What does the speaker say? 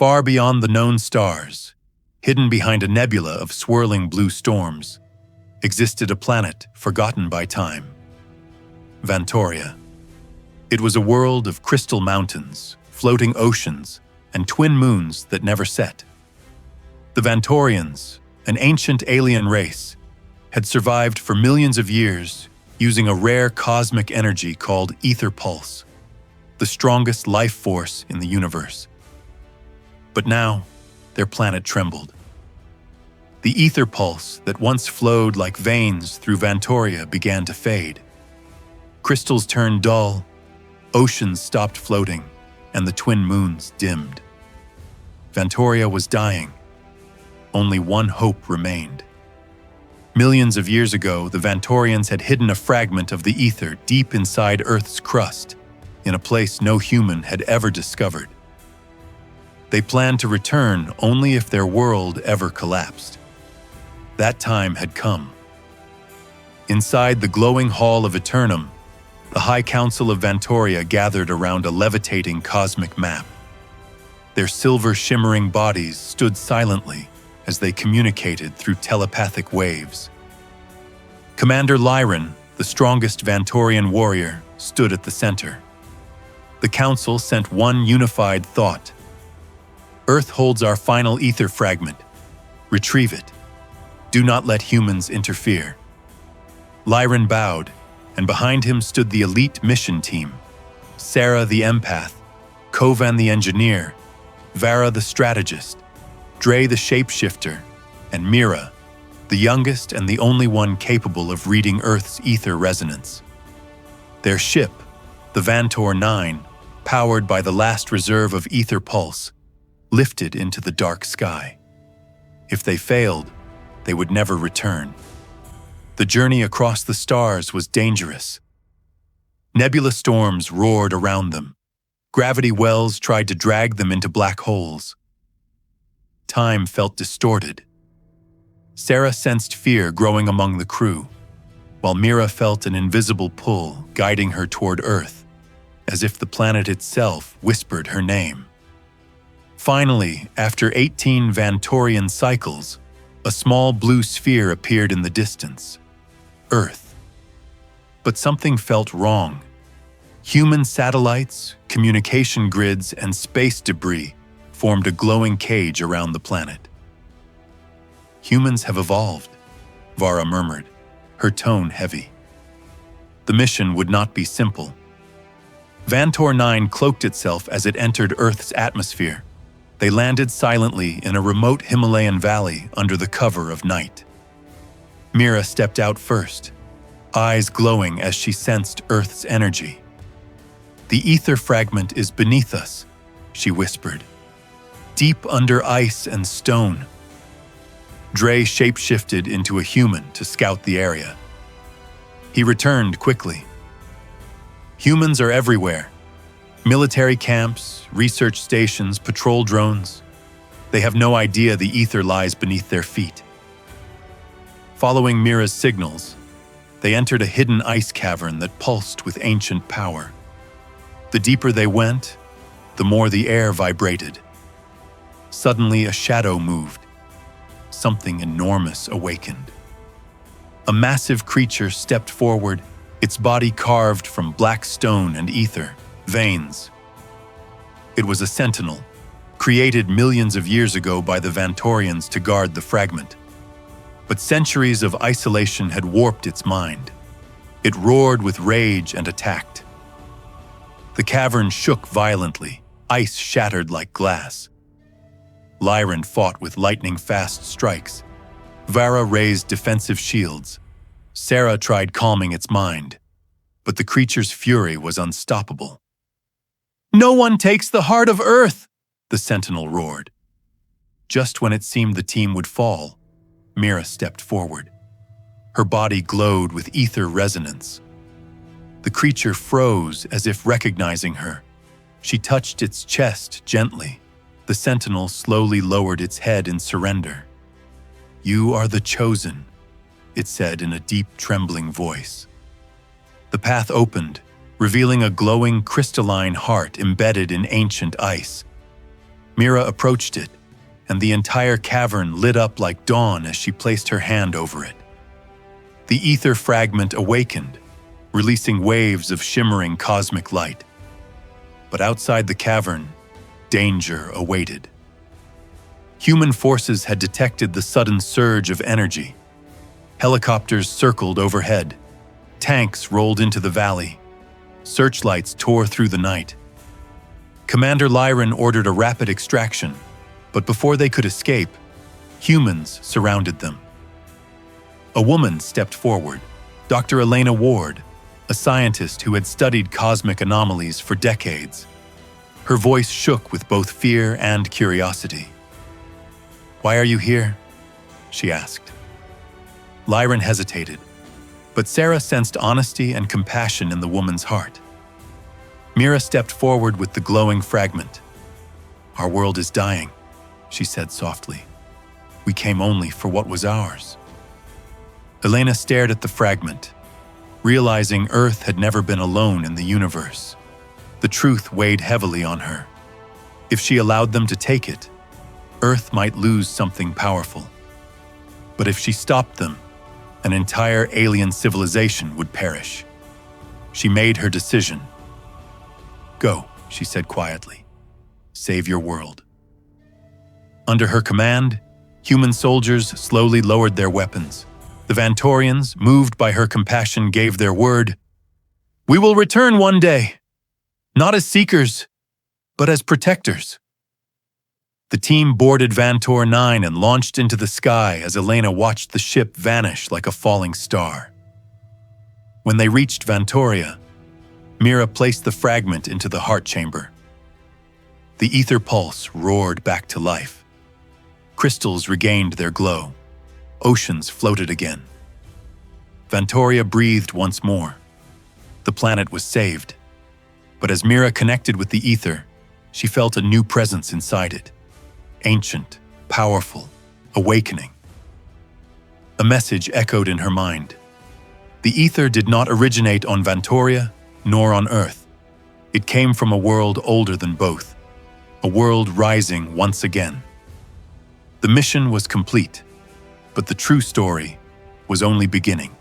Far beyond the known stars, hidden behind a nebula of swirling blue storms, existed a planet forgotten by time. Vantoria. It was a world of crystal mountains, floating oceans, and twin moons that never set. The Vantorians, an ancient alien race, had survived for millions of years using a rare cosmic energy called Aether pulse, the strongest life force in the universe. But now, their planet trembled. The Aether pulse that once flowed like veins through Vantoria began to fade. Crystals turned dull, oceans stopped floating, and the twin moons dimmed. Vantoria was dying. Only one hope remained. Millions of years ago, the Vantorians had hidden a fragment of the Aether deep inside Earth's crust, in a place no human had ever discovered. They planned to return only if their world ever collapsed. That time had come. Inside the glowing hall of Eternum, the High Council of Vantoria gathered around a levitating cosmic map. Their silver-shimmering bodies stood silently as they communicated through telepathic waves. Commander Lyran, the strongest Vantorian warrior, stood at the center. The Council sent one unified thought. Earth holds our final Aether fragment. Retrieve it. Do not let humans interfere. Lyran bowed, and behind him stood the elite mission team. Sarah the empath, Kovan the engineer, Vara the strategist, Dre the shapeshifter, and Mira, the youngest and the only one capable of reading Earth's Aether resonance. Their ship, the Vantor 9, powered by the last reserve of Aether pulse, lifted into the dark sky. If they failed, they would never return. The journey across the stars was dangerous. Nebula storms roared around them. Gravity wells tried to drag them into black holes. Time felt distorted. Sarah sensed fear growing among the crew, while Mira felt an invisible pull guiding her toward Earth, as if the planet itself whispered her name. Finally, after 18 Vantorian cycles, a small blue sphere appeared in the distance. Earth. But something felt wrong. Human satellites, communication grids, and space debris formed a glowing cage around the planet. Humans have evolved, Vara murmured, her tone heavy. The mission would not be simple. Vantor 9 cloaked itself as it entered Earth's atmosphere. They landed silently in a remote Himalayan valley under the cover of night. Mira stepped out first, eyes glowing as she sensed Earth's energy. The Aether fragment is beneath us, she whispered, deep under ice and stone. Dre shapeshifted into a human to scout the area. He returned quickly. Humans are everywhere. Military camps, research stations, patrol drones. They have no idea the Aether lies beneath their feet. Following Mira's signals, they entered a hidden ice cavern that pulsed with ancient power. The deeper they went, the more the air vibrated. Suddenly, a shadow moved. Something enormous awakened. A massive creature stepped forward, its body carved from black stone and ether, veins. It was a sentinel, created millions of years ago by the Vantorians to guard the fragment. But centuries of isolation had warped its mind. It roared with rage and attacked. The cavern shook violently, ice shattered like glass. Lyran fought with lightning-fast strikes. Vara raised defensive shields. Sarah tried calming its mind, but the creature's fury was unstoppable. "No one takes the heart of Earth!" the sentinel roared. Just when it seemed the team would fall, Mira stepped forward. Her body glowed with ether resonance. The creature froze as if recognizing her. She touched its chest gently. The sentinel slowly lowered its head in surrender. "You are the chosen," it said in a deep, trembling voice. The path opened, revealing a glowing crystalline heart embedded in ancient ice. Mira approached it, and the entire cavern lit up like dawn as she placed her hand over it. The ether fragment awakened, releasing waves of shimmering cosmic light. But outside the cavern, danger awaited. Human forces had detected the sudden surge of energy. Helicopters circled overhead. Tanks rolled into the valley. Searchlights tore through the night. Commander Lyran ordered a rapid extraction, but before they could escape, humans surrounded them. A woman stepped forward, Dr. Elena Ward, a scientist who had studied cosmic anomalies for decades. Her voice shook with both fear and curiosity. "Why are you here?" she asked. Lyran hesitated, but Sarah sensed honesty and compassion in the woman's heart. Mira stepped forward with the glowing fragment. "Our world is dying," she said softly. "We came only for what was ours." Elena stared at the fragment, realizing Earth had never been alone in the universe. The truth weighed heavily on her. If she allowed them to take it, Earth might lose something powerful. But if she stopped them, an entire alien civilization would perish. She made her decision. "Go," she said quietly. "Save your world." Under her command, human soldiers slowly lowered their weapons. The Vantorians, moved by her compassion, gave their word. "We will return one day, not as seekers, but as protectors." The team boarded Vantor 9 and launched into the sky as Elena watched the ship vanish like a falling star. When they reached Vantoria, Mira placed the fragment into the heart chamber. The ether pulse roared back to life. Crystals regained their glow. Oceans floated again. Vantoria breathed once more. The planet was saved. But as Mira connected with the ether, she felt a new presence inside it. Ancient, powerful, awakening. A message echoed in her mind. The ether did not originate on Vantoria nor on Earth. It came from a world older than both, a world rising once again. The mission was complete, but the true story was only beginning.